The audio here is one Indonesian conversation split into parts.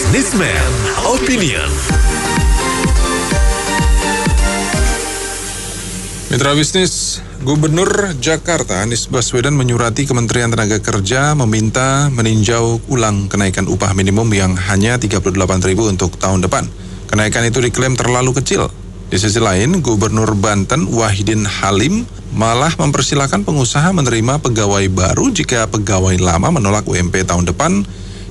Newsman Opinion. Mitra bisnis, Gubernur Jakarta Anies Baswedan menyurati Kementerian Tenaga Kerja meminta meninjau ulang kenaikan upah minimum yang hanya 38.000 untuk tahun depan. Kenaikan itu diklaim terlalu kecil. Di sisi lain, Gubernur Banten Wahidin Halim malah mempersilahkan pengusaha menerima pegawai baru jika pegawai lama menolak UMP tahun depan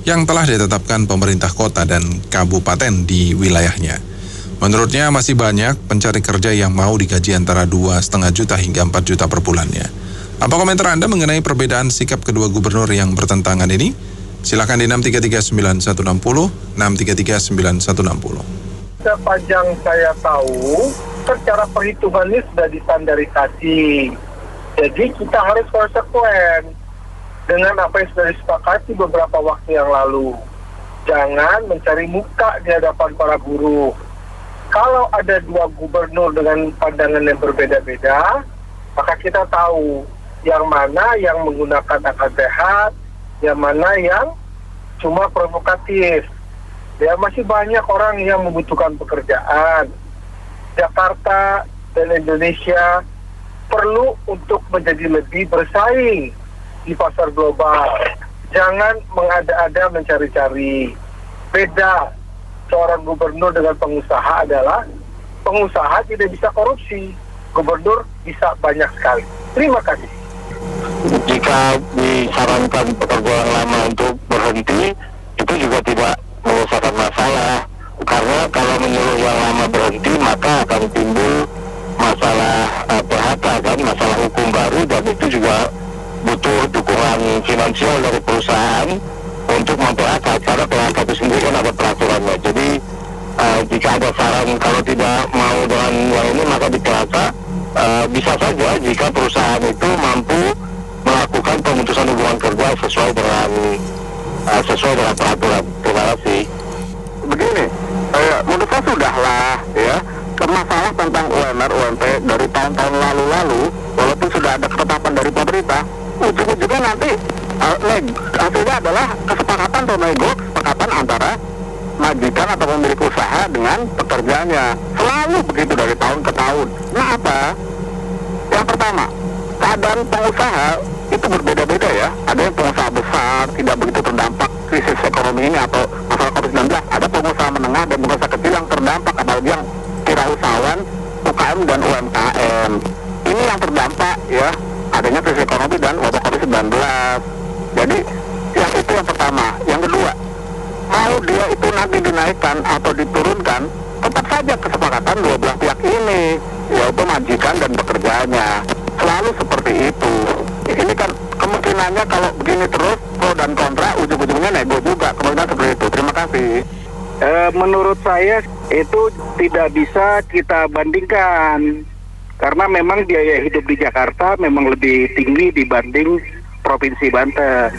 yang telah ditetapkan pemerintah kota dan kabupaten di wilayahnya. Menurutnya masih banyak pencari kerja yang mau digaji antara 2,5 juta hingga 4 juta per bulannya. Apa komentar Anda mengenai perbedaan sikap kedua gubernur yang bertentangan ini? Silakan di 6339160, 6339160. Sepanjang saya tahu, secara perhitungannya sudah distandarisasi. Jadi kita harus konsekuen dengan apa yang sudah disepakati beberapa waktu yang lalu. Jangan mencari muka di hadapan para buruh. Kalau ada dua gubernur dengan pandangan yang berbeda-beda, maka kita tahu yang mana yang menggunakan akal sehat, yang mana yang cuma provokatif. Ya, masih banyak orang yang membutuhkan pekerjaan. Jakarta dan Indonesia perlu untuk menjadi lebih bersaing di pasar global. Jangan mengada-ada mencari-cari. Beda seorang gubernur dengan pengusaha adalah pengusaha tidak bisa korupsi, gubernur bisa banyak sekali. Terima kasih. Jika disarankan pekerja yang lama untuk berhenti, itu juga tidak menyelesaikan masalah. Karena kalau menyuruh yang lama berhenti, maka akan timbul masalah PHK kan, masalah hukum baru, dan itu juga butuh dukungan finansial dari perusahaan untuk memphk, karena PHK itu sendiri kan ada peraturannya. Jadi jika ada saran kalau tidak mau dengan yang ini maka di PHK, bisa saja jika perusahaan itu mampu melakukan pemutusan hubungan kerja sesuai dengan peraturan. Terima kasih. Begini, menurut saya sudahlah ya, masalah tentang UMR, UMP dari tahun-tahun lalu, walaupun sudah ada ketetapan dari pemerintah, ujung-ujungnya nanti hasilnya adalah kesepakatan antara majikan atau pemilik usaha dengan pekerjanya. Selalu begitu dari tahun ke tahun. Nah apa? Yang pertama, keadaan pengusaha itu berbeda-beda ya. Ada yang pengusaha besar tidak begitu terdampak krisis ekonomi ini atau masalah COVID-19. Ada pengusaha menengah dan pengusaha kecil yang terdampak, apalagi yang wirausahawan, UKM dan UMKM. Ini yang terdampak ya, adanya krisis ekonomi dan wabah COVID-19. Jadi yang itu yang pertama. Yang kedua, mau dia itu nanti dinaikkan atau diturunkan, tetap saja kesepakatan dua belah pihak ini, yaitu majikan dan pekerjanya. Selalu seperti itu. Ini kan kemungkinannya kalau begini terus, pro dan kontra, ujung-ujungnya nego juga. Kemungkinan seperti itu. Terima kasih. Menurut saya itu tidak bisa kita bandingkan. Karena memang biaya hidup di Jakarta memang lebih tinggi dibanding Provinsi Banten.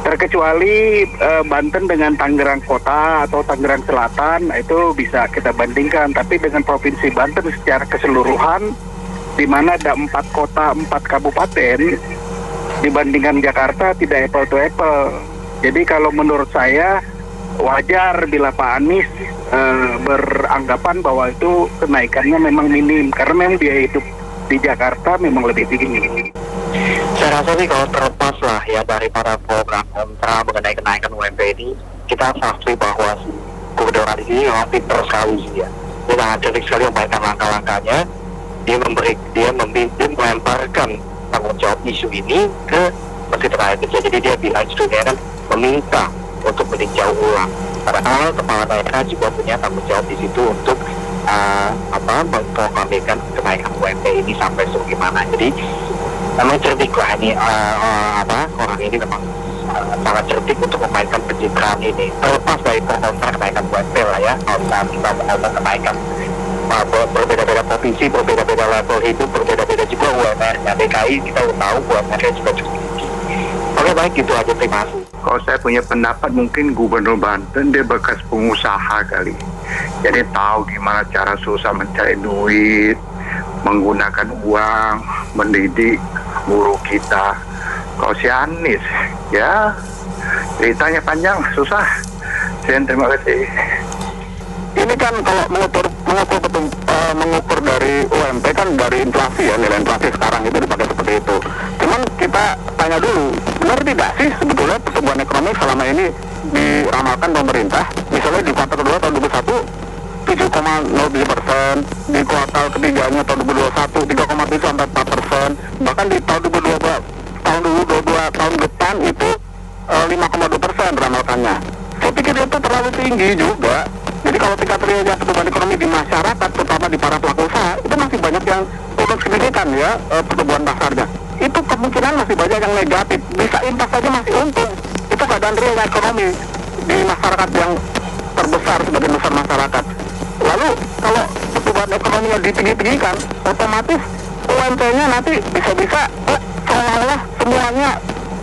Terkecuali Banten dengan Tangerang Kota atau Tangerang Selatan, itu bisa kita bandingkan. Tapi dengan Provinsi Banten secara keseluruhan, di mana ada 4 kota, 4 kabupaten, dibandingkan Jakarta tidak apple to apple. Jadi kalau menurut saya, wajar bila Pak Anies beranggapan bahwa itu kenaikannya memang minim, karena memang biaya hidup di Jakarta memang lebih tinggi. Saya rasa sih kalau terlepas lah ya dari para pro dan kontra mengenai kenaikan UMP ini, kita pasti bahwa Gubernur Anies ini memang pintar sekali sih ya. Dia sangat cerdik sekali membayangkan langkah-langkahnya. Dia melemparkan tanggung jawab isu ini ke Menteri Tenaga Kerja. Jadi dia bilang istrinya kan meminta untuk meninjau ulang. Padahal kepala daerah juga punya tanggung jawab di situ untuk mengproklamirkan kenaikan UMP ini sampai sebagaimana. Jadi memang cerdik lah ini orang ini memang sangat cerdik untuk memainkan pencitraan ini. Terlepas dari kontra kenaikan UMP lah ya, kalau kita mengenai kenaikan berbeda-beda provinsi, berbeda-beda level hidup, berbeda-beda juga UMR-nya. DKI kita tahu UMR-nya juga cukup tinggi. Oke baik, gitu aja, terima kasih. Kalau saya punya pendapat, mungkin Gubernur Banten dia bekas pengusaha kali. Jadi tahu gimana cara susah mencari duit, menggunakan uang, mendidik buruh kita. Kalau si Anies, ya ceritanya panjang, susah. terima kasih. Ini kan kalau mengukur dari UMP kan dari inflasi ya, nilai inflasi sekarang itu dipakai seperti itu. Cuman kita tanya dulu, benar tidak sih sebetulnya pertumbuhan ekonomi selama ini diramalkan pemerintah, misalnya di kuartal kedua tahun 2021 7,07%, di kuartal ketiganya tahun 2021 3,7 sampai 4%, bahkan di tahun 2022 tahun depan itu 5,2% ramalkannya. Saya pikir itu terlalu tinggi juga. Jadi kalau tingkat realnya pertumbuhan ekonomi di masyarakat, terutama di para pelaku usaha, itu masih banyak yang turun signifikan ya pertumbuhan pasarnya. Itu kemungkinan masih banyak yang negatif. Bisa impas saja masih untung. Itu keadaan realnya ekonomi di masyarakat yang terbesar sebagian besar masyarakat. Lalu kalau pertumbuhan ekonominya ditinggi-tinggikan, otomatis UMP-nya nanti bisa-bisa seolah-olah semuanya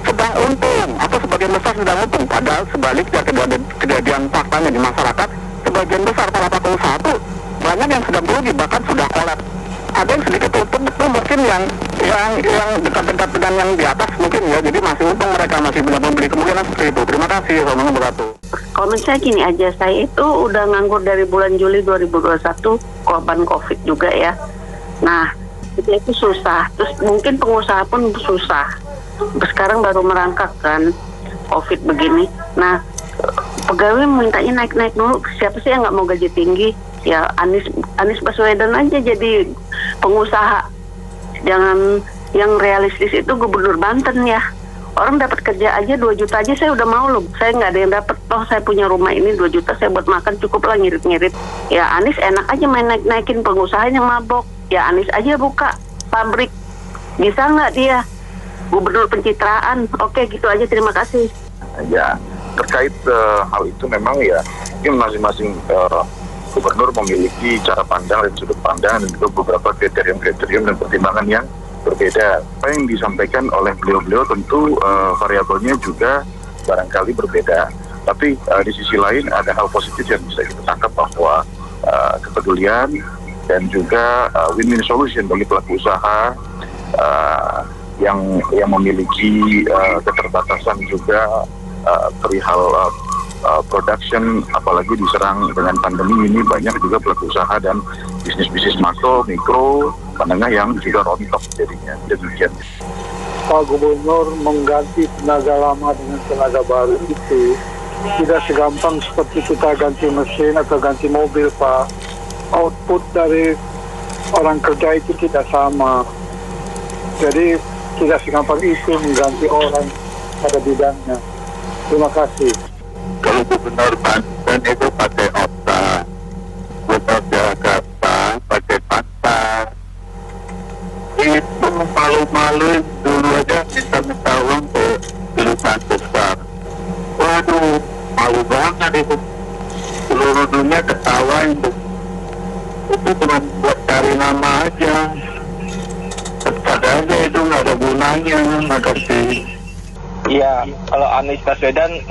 sedang untung atau sebagian besar sedang untung. Padahal sebaliknya kejadian faktanya di masyarakat, sebagian besar para pelaku usaha itu banyak yang sedang rugi, bahkan sudah kolap. Ada yang sedikit untung itu mungkin yang dekat-dekat dengan yang di atas mungkin ya, jadi masih untung, mereka masih bisa membeli, kemungkinan seperti itu. Terima kasih. Assalamualaikum warahmatullahi wabarakatuh. Komen saya gini aja, saya itu udah nganggur dari bulan Juli 2021, korban COVID juga ya. Nah, itu susah, terus mungkin pengusaha pun susah. Sekarang baru merangkak kan COVID begini. Nah, pegawai mintanya naik-naik dulu. Siapa sih yang nggak mau gaji tinggi? Ya Anies Baswedan aja jadi pengusaha. Jangan yang realistis itu Gubernur Banten ya. Orang dapat kerja aja 2 juta aja saya udah mau loh. Saya nggak ada yang dapat. Toh saya punya rumah ini 2 juta saya buat makan cukup lah, ngirit-ngirit. Ya Anies enak aja main naik-naikin pengusaha yang mabok. Ya Anies aja buka pabrik. Bisa nggak dia? Gubernur pencitraan. Oke, gitu aja, terima kasih. Ya, terkait hal itu memang ya mungkin masing-masing gubernur memiliki cara pandang dan sudut pandang dan juga beberapa kriterium dan pertimbangan yang berbeda. Apa yang disampaikan oleh beliau-beliau tentu variabelnya juga barangkali berbeda. Tapi di sisi lain ada hal positif yang bisa kita tangkap bahwa kepedulian dan juga win-win solution bagi pelaku usaha yang memiliki keterbatasan juga perihal production, apalagi diserang dengan pandemi ini, banyak juga pelaku usaha dan bisnis-bisnis makro, mikro, menengah yang juga rontok jadinya. Demikian. Pak Gubernur mengganti tenaga lama dengan tenaga baru itu tidak segampang seperti kita ganti mesin atau ganti mobil, Pak. Output dari orang kerja itu tidak sama. Jadi tidak segampang itu mengganti orang pada bidangnya. Terima kasih. Kalau Gubernur Banten itu pakai otak, Gubernur Jakarta pakai pasar. Itu malu-malu dulu aja kita minta uang ke perusahaan besar. Waduh, malu banget itu. Seluruh dunia ketawa itu. Itu cuma buat cari nama aja. Padahal itu nggak ada gunanya, makasih. Iya, kalau Anies Baswedan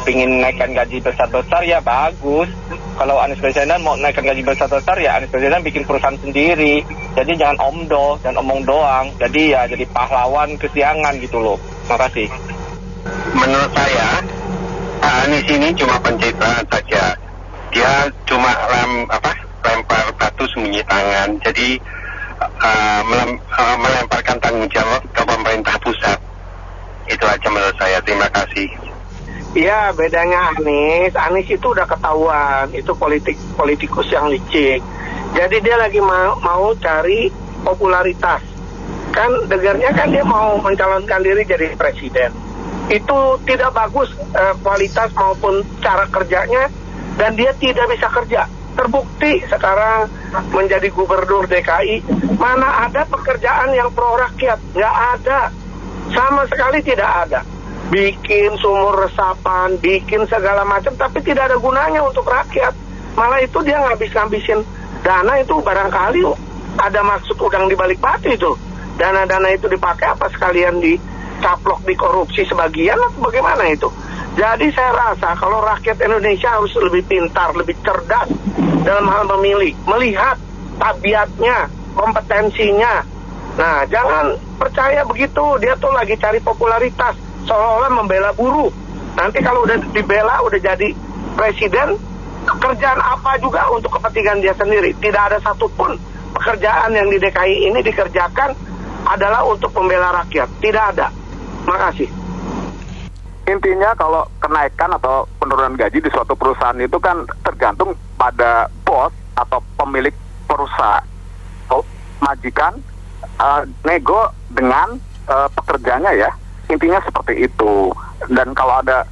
pingin naikkan gaji besar-besar ya bagus. Kalau Anies Baswedan mau naikkan gaji besar-besar ya Anies Baswedan bikin perusahaan sendiri. Jadi jangan omdo dan omong doang. Jadi ya jadi pahlawan kesiangan gitu loh. Makasih. Menurut saya Pak Anies ini cuma pencitraan saja. Dia cuma lempar batu sembunyi tangan. Jadi melemparkan tanggung jawab ke pemerintah pusat. Itu aja menurut saya. Terima kasih. Iya, bedanya Anies itu udah ketahuan, itu politikus yang licik. Jadi dia lagi mau cari popularitas. Kan dengarnya kan dia mau mencalonkan diri jadi presiden. Itu tidak bagus kualitas maupun cara kerjanya, dan dia tidak bisa kerja. Terbukti sekarang menjadi gubernur DKI, mana ada pekerjaan yang pro rakyat? Nggak ada. Sama sekali tidak ada. Bikin sumur resapan, bikin segala macam, tapi tidak ada gunanya untuk rakyat. Malah itu dia ngabisin dana itu, barangkali ada maksud udang di balik batu itu. Dana-dana itu dipakai apa sekalian dicaplok, dikorupsi sebagian atau bagaimana itu? Jadi saya rasa kalau rakyat Indonesia harus lebih pintar, lebih cerdas dalam hal memilih, melihat tabiatnya, kompetensinya. Nah, jangan percaya begitu, dia tuh lagi cari popularitas, seolah-olah membela buruh. Nanti kalau udah dibela, udah jadi presiden pekerjaan apa juga untuk kepentingan dia sendiri. Tidak ada satupun pekerjaan yang di DKI ini dikerjakan adalah untuk membela rakyat. Tidak ada. Makasih. Intinya kalau kenaikan atau penurunan gaji di suatu perusahaan itu kan tergantung pada bos atau pemilik perusahaan, majikan, nego dengan pekerjanya ya. Intinya seperti itu. Dan kalau ada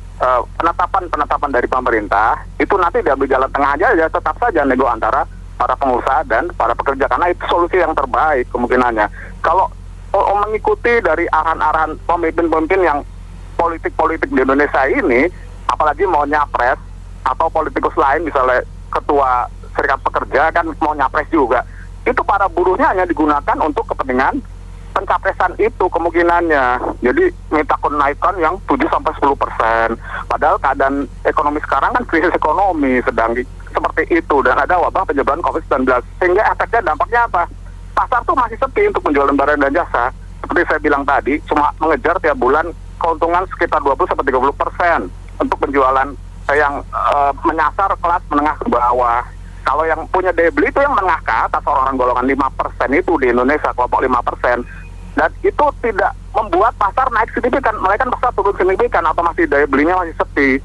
penetapan dari pemerintah, itu nanti diambil jalan tengah aja ya, tetap saja nego antara para pengusaha dan para pekerja, karena itu solusi yang terbaik kemungkinannya. Kalau mengikuti dari arahan-arahan pemimpin-pemimpin yang politik-politik di Indonesia ini, apalagi mau nyapres atau politikus lain misalnya ketua serikat pekerja kan mau nyapres juga, itu para buruhnya hanya digunakan untuk kepentingan pencapresan itu kemungkinannya. Jadi minta kenaikan yang 7-10%, padahal keadaan ekonomi sekarang kan krisis ekonomi sedang seperti itu, dan ada wabah penyebaran COVID-19, sehingga efeknya dampaknya apa? Pasar tuh masih sepi untuk menjual barang dan jasa. Seperti saya bilang tadi, cuma mengejar tiap bulan keuntungan sekitar 20-30% untuk penjualan yang menyasar kelas menengah ke bawah. Kalau yang punya daya beli itu yang menengah ke atas, orang-orang golongan 5% itu di Indonesia, kelompok 5%. Dan itu tidak membuat pasar naik signifikan, mereka pasar turun signifikan atau masih daya belinya masih sepi.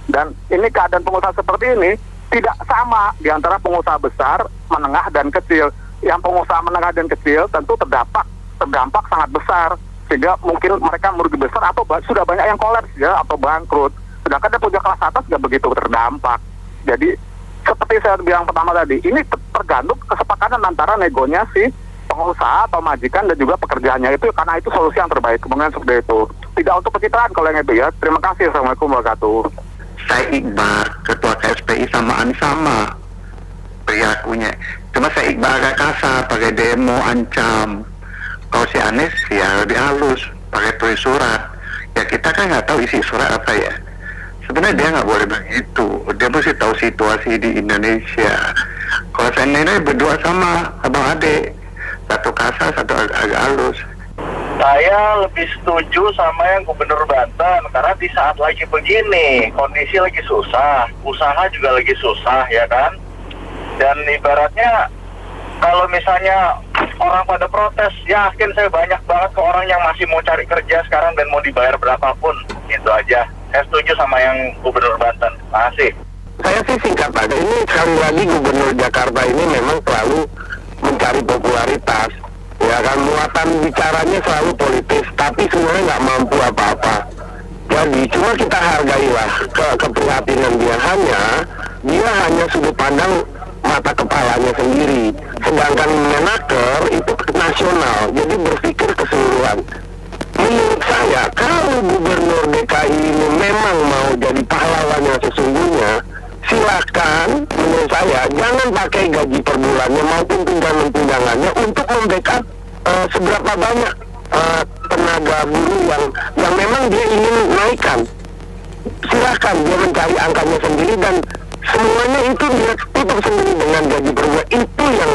Dan ini keadaan pengusaha seperti ini tidak sama di antara pengusaha besar, menengah, dan kecil. Yang pengusaha menengah dan kecil tentu terdampak sangat besar, sehingga mungkin mereka merugi besar atau sudah banyak yang kolaps ya atau bangkrut. Sedangkan dia punya kelas atas nggak begitu terdampak. Jadi seperti saya bilang pertama tadi, ini tergantung kesepakatan antara negonya si pengusaha atau majikan dan juga pekerjaannya itu, karena itu solusi yang terbaik. Kemudian seperti itu. Tidak untuk pencitraan kalau yang itu ya. Terima kasih. Assalamualaikum warahmatullahi wabarakatuh. Saya Iqbal, ketua KSPI sama Anies sama perilakunya. Cuma saya Iqbal agak kasar, pakai demo, ancam. Kalau si Anies ya lebih halus, pakai tulis surat. Ya kita kan nggak tahu isi surat apa ya. Sebenarnya dia nggak boleh begitu. Dia mesti tahu situasi di Indonesia. Kalau saya nenek berdua sama abang adik, satu kasar, satu agak halus. Saya lebih setuju sama yang Gubernur Banten, karena di saat lagi begini, kondisi lagi susah, usaha juga lagi susah ya kan. Dan ibaratnya kalau misalnya orang pada protes, yakin saya banyak banget ke orang yang masih mau cari kerja sekarang dan mau dibayar berapapun. Itu aja. Saya setuju sama yang Gubernur Banten. Makasih. Saya sih singkat aja, ini sekali lagi Gubernur Jakarta ini memang selalu mencari popularitas. Ya kan, muatan bicaranya selalu politis, tapi sebenarnya nggak mampu apa-apa. Jadi cuma kita hargailah keprihatinan dia, hanya sudut pandang mata kepalanya sendiri. Sedangkan Menaker itu nasional, jadi berpikir keseluruhan. Menurut saya, kalau Gubernur DKI ini memang mau jadi pahlawan yang sesungguhnya, silakan, menurut saya, jangan pakai gaji per bulannya maupun tunjangan-tunjangannya untuk membackup seberapa banyak tenaga buruh yang memang dia ingin naikkan. Silakan dia mencari angkanya sendiri dan semuanya itu dia tutup sendiri dengan gaji per bulan. Itu yang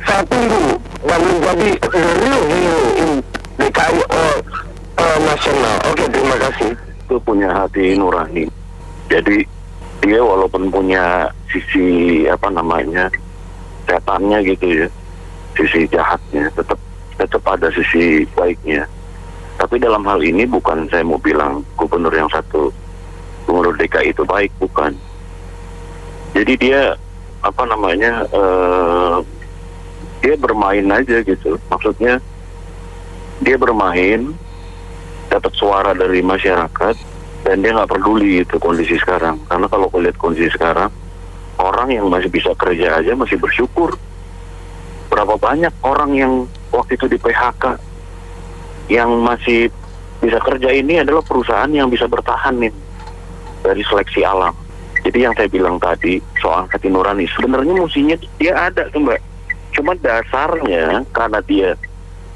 saya tunggu dan menjadi real hero in DKI nasional. Oke, terima kasih. Itu punya hati nurani. Jadi dia walaupun punya sisi setannya gitu ya, sisi jahatnya, tetap ada sisi baiknya. Tapi dalam hal ini bukan saya mau bilang gubernur yang satu, gubernur DKI itu baik, bukan. Jadi dia dia bermain aja gitu. Maksudnya dia bermain, dapat suara dari masyarakat, dan dia nggak peduli itu kondisi sekarang. Karena kalau lihat kondisi sekarang, orang yang masih bisa kerja aja masih bersyukur. Berapa banyak orang yang waktu itu di PHK yang masih bisa kerja, ini adalah perusahaan yang bisa bertahan nih dari seleksi alam. Jadi yang saya bilang tadi soal hati nurani, sebenarnya musinya dia ada tuh Mbak. Cuma dasarnya karena dia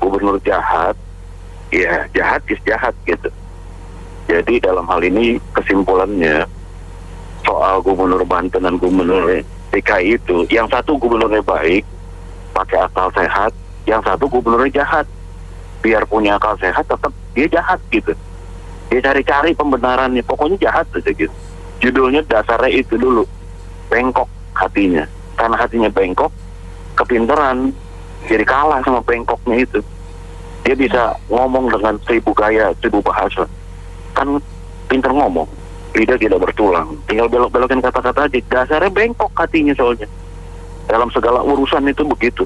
gubernur jahat, ya jahat gitu. Jadi dalam hal ini kesimpulannya soal gubernur Banten dan gubernur DKI itu, yang satu gubernurnya baik, pakai akal sehat, yang satu gubernurnya jahat. Biar punya akal sehat, tetap dia jahat gitu. Dia cari-cari pembenarannya, pokoknya jahat aja gitu. Judulnya dasarnya itu dulu, bengkok hatinya. Karena hatinya bengkok, kepinteran, jadi kalah sama bengkoknya itu. Dia bisa ngomong dengan 1000 gaya, 1000 bahasa. Kan pinter ngomong, lidah tidak bertulang. Tinggal belok-belokin kata-kata aja. Dasarnya bengkok hatinya soalnya. Dalam segala urusan itu begitu.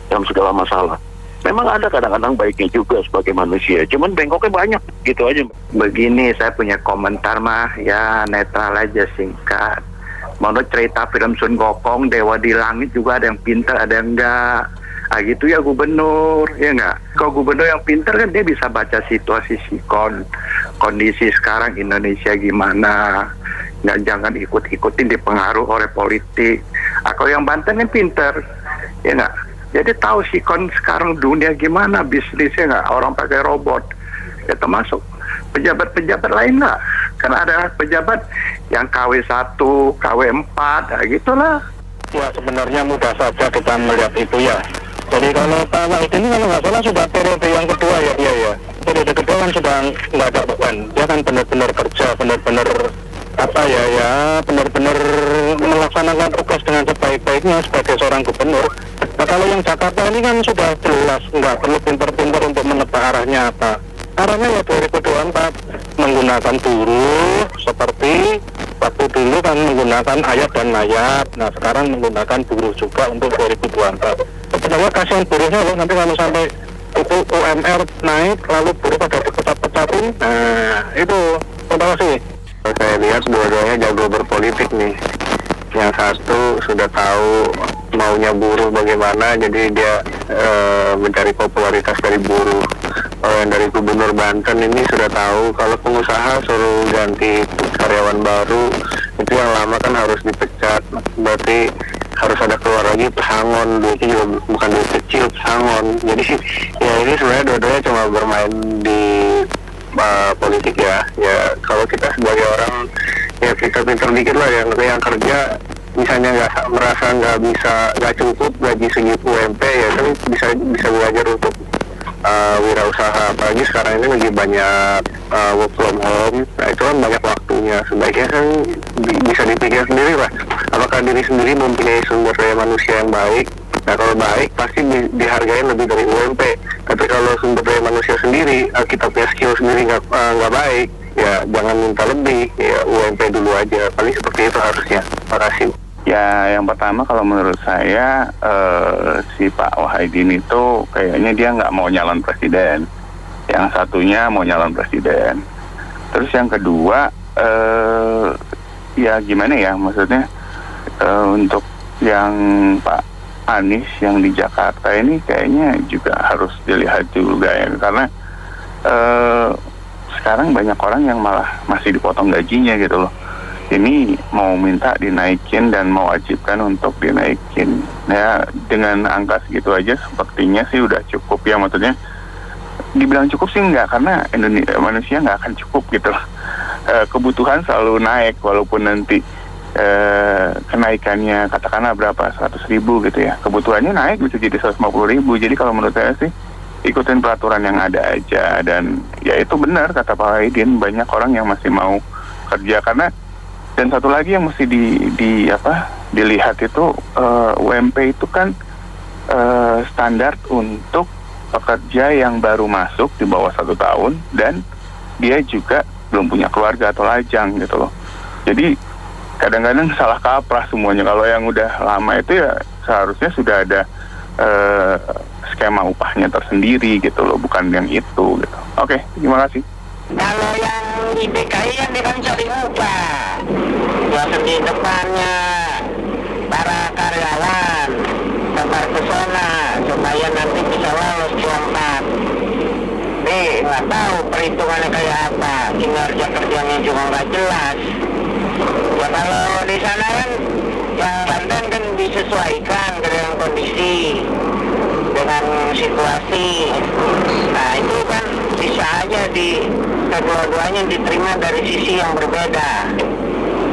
Dalam segala masalah. Memang ada kadang-kadang baiknya juga sebagai manusia. Cuman bengkoknya banyak, gitu aja. Begini, saya punya komentar mah, ya netral aja, singkat. Menurut cerita film Sun Gokong, Dewa di Langit juga ada yang pintar, ada yang enggak. Ah gitu ya gubernur, ya enggak? Kalau gubernur yang pintar kan dia bisa baca situasi kondisi sekarang Indonesia gimana. Nggak, jangan ikut-ikutin dipengaruhi oleh politik. Kalau yang Banten yang pintar, ya enggak? Jadi tahu sikon sekarang dunia gimana bisnisnya nggak, orang pakai robot, ya termasuk pejabat-pejabat lain nggak, karena ada pejabat yang KW1, KW4, ya gitulah. Ya sebenarnya mudah saja kita melihat itu ya. Jadi kalau Pak Wahid ini kalau nggak salah sudah periode yang kedua ya, iya. Periode kedua kan sudah nggak ada beban, dia kan benar-benar kerja, benar-benar benar-benar melaksanakan tugas dengan sebaik-baiknya sebagai seorang gubernur. Nah kalau yang Jakarta ini kan sudah jelas, nggak perlu pintar-pintar untuk menebak arahnya apa. Arahnya ya 2024 menggunakan buruh seperti waktu dulu kan menggunakan ayat dan mayat. Nah sekarang menggunakan buruh juga untuk 2024. Sebenarnya kasihan buruhnya loh, nanti kalau sampai UMR naik lalu buruh pada dipecat-pecatin. Nah itu, terima kasih. Saya lihat dua-duanya jago berpolitik nih. Yang satu sudah tahu maunya buruh bagaimana, jadi dia mencari popularitas dari buruh. Kalau yang dari Gubernur Banten ini sudah tahu kalau pengusaha suruh ganti karyawan baru, itu yang lama kan harus dipecat. Berarti harus ada keluar lagi pesangon, duitnya juga bukan duit kecil, pesangon. Jadi ya ini sebenarnya dua-duanya cuma bermain di politik ya. Ya kalau kita sebagai orang ya pintar-pintar dikit lah, yang kerja misalnya merasa nggak cukup gaji segitu UMP ya kan bisa belajar untuk wirausaha. Apalagi sekarang ini lagi banyak work from home, nah itu kan banyak waktunya. Sebaiknya kan bisa dipikir sendiri lah, apakah diri sendiri mempunyai sumber daya manusia yang baik. Nah kalau baik pasti dihargai lebih dari UMP. Tapi kalau sumber daya manusia sendiri, kita punya skill sendiri nggak baik, ya jangan minta lebih, ya UMP dulu aja. Paling seperti itu harusnya. Terima kasih. Ya yang pertama kalau menurut saya si Pak Wahidin itu kayaknya dia nggak mau nyalon presiden. Yang satunya mau nyalon presiden. Terus yang kedua ya gimana ya, maksudnya untuk yang Pak Anies yang di Jakarta ini kayaknya juga harus dilihat juga ya, karena sekarang banyak orang yang malah masih dipotong gajinya gitu loh. Ini mau minta dinaikin dan mewajibkan untuk dinaikin. Ya dengan angka segitu aja sepertinya sih udah cukup ya, maksudnya dibilang cukup sih enggak, karena Indonesia manusia nggak akan cukup gitu loh. Kebutuhan selalu naik walaupun nanti kenaikannya katakanlah berapa, 100.000 gitu ya, kebutuhannya naik bisa jadi 150.000. Jadi kalau menurut saya sih ikutin peraturan yang ada aja. Dan ya itu benar kata Pak Wahidin, banyak orang yang masih mau kerja. Karena dan satu lagi yang mesti dilihat itu UMP itu kan standar untuk pekerja yang baru masuk di bawah 1 tahun dan dia juga belum punya keluarga atau lajang gitu loh. Jadi kadang-kadang salah kaprah semuanya. Kalau yang udah lama itu ya seharusnya sudah ada skema upahnya tersendiri gitu loh, bukan yang itu gitu. Oke, terima kasih. Kalau yang di DKI kan dia kan cari upah, biasa di depannya para karyawan tebar pesona supaya nanti bisa lolos Q4. Nggak tahu perhitungannya kayak apa, kinerja kerjanya juga nggak jelas. Ya kalau di sana kan yang Banten kan disesuaikan dengan kondisi, dengan situasi. Nah itu kan bisa aja kedua-duanya diterima dari sisi yang berbeda.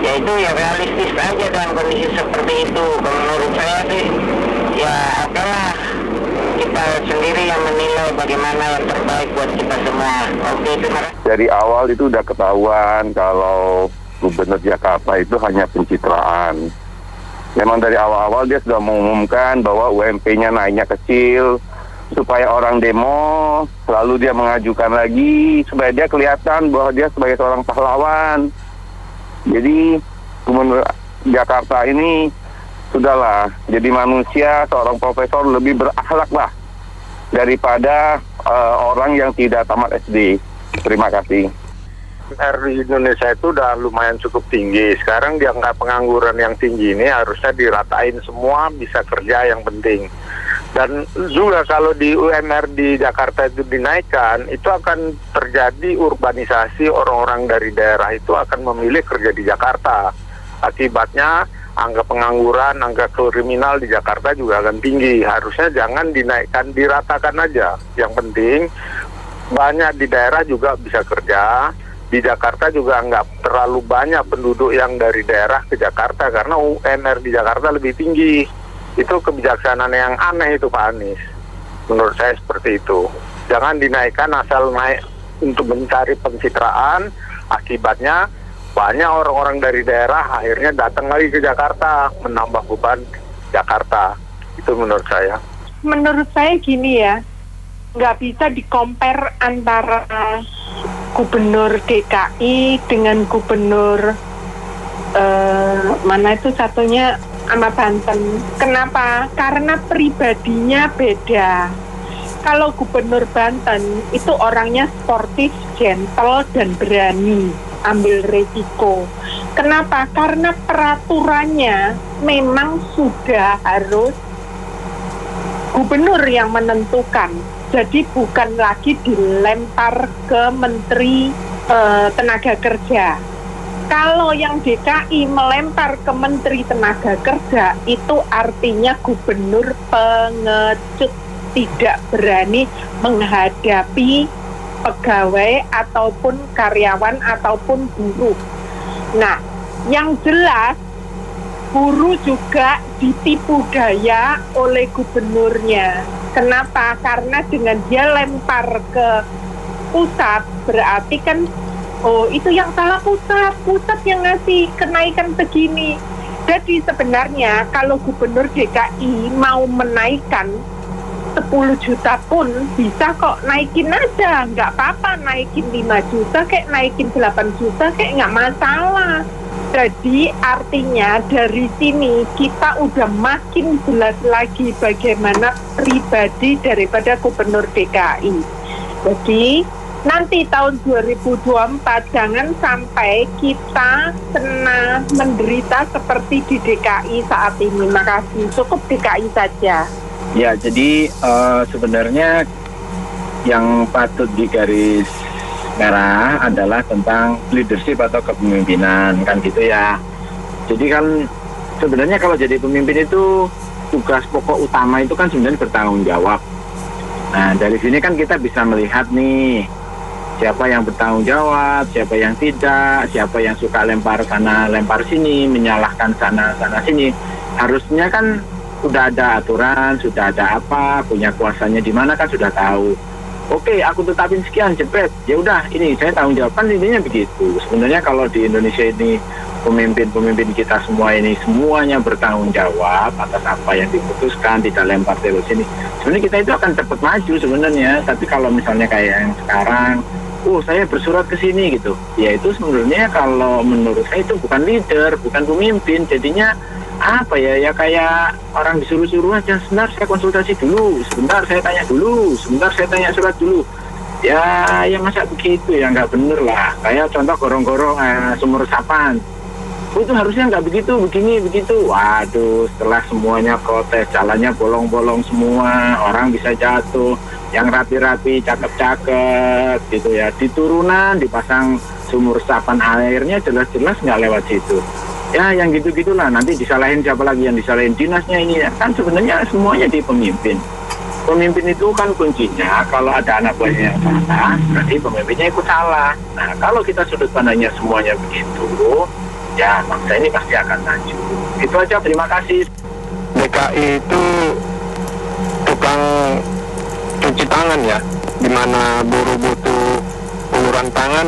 Yaitu ya realistis aja dengan kondisi seperti itu. Menurut saya sih ya oke lah, kita sendiri yang menilai bagaimana yang terbaik buat kita semua. Oke, terima kasih. Dari awal itu udah ketahuan kalau Gubernur Jakarta itu hanya pencitraan. Memang dari awal-awal dia sudah mengumumkan bahwa UMP-nya naiknya kecil, supaya orang demo, lalu dia mengajukan lagi, supaya dia kelihatan bahwa dia sebagai seorang pahlawan. Jadi Gubernur Jakarta ini sudahlah, jadi manusia, seorang profesor lebih berakhlak lah daripada orang yang tidak tamat SD. Terima kasih. Di Indonesia itu udah lumayan cukup tinggi. Sekarang dianggap pengangguran yang tinggi ini harusnya diratain semua, bisa kerja yang penting. Dan juga kalau di UMR di Jakarta itu dinaikkan, itu akan terjadi urbanisasi, orang-orang dari daerah itu akan memilih kerja di Jakarta. Akibatnya angka pengangguran, angka kriminal di Jakarta juga akan tinggi. Harusnya jangan dinaikkan, diratakan aja. Yang penting banyak di daerah juga bisa kerja. Di Jakarta juga nggak terlalu banyak penduduk yang dari daerah ke Jakarta karena UMR di Jakarta lebih tinggi. Itu kebijaksanaan yang aneh itu Pak Anies. Menurut saya seperti itu. Jangan dinaikkan asal naik untuk mencari pencitraan. Akibatnya banyak orang-orang dari daerah akhirnya datang lagi ke Jakarta, menambah beban Jakarta. Itu menurut saya. Menurut saya gini ya, nggak bisa di-compare antara gubernur DKI dengan gubernur mana itu satunya sama Banten. Kenapa? Karena pribadinya beda. Kalau gubernur Banten itu orangnya sportif, gentle, dan berani ambil resiko. Kenapa? Karena peraturannya memang sudah harus gubernur yang menentukan. Jadi bukan lagi dilempar ke Menteri Tenaga Kerja. Kalau yang DKI melempar ke Menteri Tenaga Kerja, itu artinya gubernur pengecut, tidak berani menghadapi pegawai ataupun karyawan ataupun buruh. Nah, yang jelas buruh juga ditipu daya oleh gubernurnya. Kenapa? Karena dengan dia lempar ke pusat, berarti kan oh itu yang salah pusat yang ngasih kenaikan segini. Jadi sebenarnya kalau gubernur DKI mau menaikkan 10 juta pun bisa kok, naikin aja, nggak apa-apa, naikin 5 juta kayak naikin 8 juta kayak nggak masalah. Jadi artinya dari sini kita udah makin jelas lagi bagaimana pribadi daripada gubernur DKI. Jadi nanti tahun 2024 jangan sampai kita kena menderita seperti di DKI saat ini. Makasih, cukup DKI saja. Ya, jadi sebenarnya yang patut digaris merah adalah tentang leadership atau kepemimpinan, kan gitu ya. Jadi kan sebenarnya kalau jadi pemimpin itu tugas pokok utama itu kan sebenarnya bertanggung jawab. Nah, dari sini kan kita bisa melihat nih siapa yang bertanggung jawab, siapa yang tidak, siapa yang suka lempar sana, lempar sini, menyalahkan sana, sana sini. Harusnya kan sudah ada aturan, sudah ada apa, punya kuasanya di mana kan sudah tahu. Oke, aku tetapin sekian, jepret. Ya udah, ini saya tanggung jawab, kan intinya begitu. Sebenarnya kalau di Indonesia ini pemimpin-pemimpin kita semua ini semuanya bertanggung jawab atas apa yang diputuskan, tidak lempar terus ini. Sebenarnya kita itu akan cepat maju sebenarnya. Tapi kalau misalnya kayak yang sekarang, saya bersurat ke sini gitu. Ya itu sebenarnya kalau menurut saya itu bukan leader, bukan pemimpin. Jadinya apa ya kayak orang disuruh-suruh aja. Sebentar saya konsultasi dulu, sebentar saya tanya dulu, sebentar saya tanya surat dulu. Ya masa begitu ya, nggak bener lah. Kayak contoh gorong-gorong sumur resapan. Itu harusnya nggak begitu, begini, begitu. Waduh, setelah semuanya protes, jalannya bolong-bolong semua, orang bisa jatuh. Yang rapi-rapi, cakep-cakep gitu ya. Di turunan dipasang sumur resapan, airnya jelas-jelas nggak lewat situ. Ya yang gitu-gitulah, nanti disalahin siapa lagi, yang disalahin dinasnya ini. Kan sebenarnya semuanya di pemimpin. Pemimpin itu kan kuncinya, kalau ada anak buahnya yang salah, berarti pemimpinnya ikut salah. Nah kalau kita sudut pandangnya semuanya begitu, ya bangsa ini pasti akan maju. Itu aja, terima kasih. DKI itu tukang cuci tangan ya, dimana buruh butuh uluran tangan,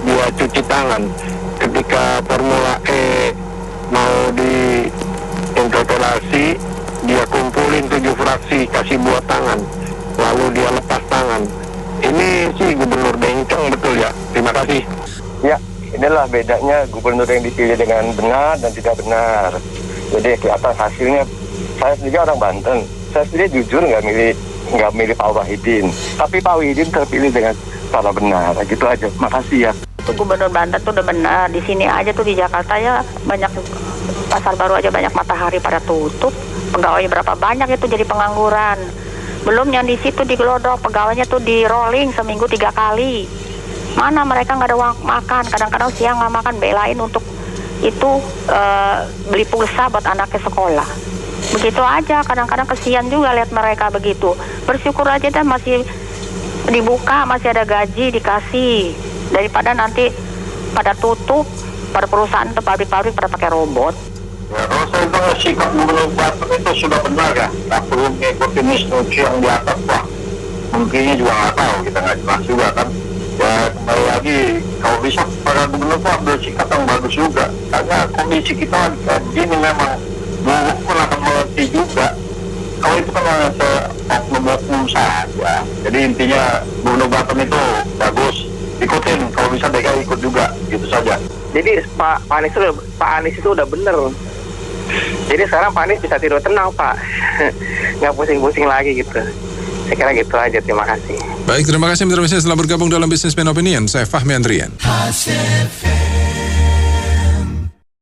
dia cuci tangan. Ketika ketika Formula E mau diinterpelasi, dia kumpulin 7 fraksi, kasih buat tangan, lalu dia lepas tangan. Ini sih gubernur bengkong betul ya. Terima kasih. Ya, inilah bedanya gubernur yang dipilih dengan benar dan tidak benar. Jadi kelihatan hasilnya. Saya sendiri orang Banten. Saya sendiri jujur nggak milih Pak Wahidin. Tapi Pak Wahidin terpilih dengan cara benar. Gitu aja. Makasih ya. Itu gubernur Banten tuh udah benar. Di sini aja tuh di Jakarta ya banyak, pasar baru aja banyak matahari pada tutup. Pegawai berapa banyak itu jadi pengangguran. Belum yang di situ di Glodok, pegawainya tuh di rolling seminggu 3 kali. Mana mereka nggak ada uang makan, kadang-kadang siang nggak makan, belain untuk itu beli pulsa buat anaknya sekolah. Begitu aja, kadang-kadang kesian juga lihat mereka begitu. Bersyukur aja deh masih dibuka, masih ada gaji dikasih, daripada nanti pada tutup, pada perusahaan atau pabrik-pabrik pada pakai robot. Ya, kalau saya bilang sikap gubernur Banten itu sudah benar ya, tak perlu mengikuti instruksi yang di atas lah. Mungkinnya juga nggak tahu, kita nggak jelas juga kan. Ya kembali lagi, kalau bisa para gubernur Pak bersikap yang bagus juga, karena kondisi kita ini memang buruk pun akan melatih juga. Kalau itu kan hanya seoknum saja. Jadi intinya gubernur Banten itu bagus, ikutin. Kalau bisa DKI ikut juga, gitu saja. Jadi Pak Anies itu udah bener. Jadi sekarang Pak Anies bisa tidur tenang, Pak. Nggak pusing-pusing lagi gitu. Saya kira gitu aja, terima kasih. Baik, terima kasih Mitra Bisnis telah bergabung dalam Businessman Opinion. Saya Fahmi Andrian.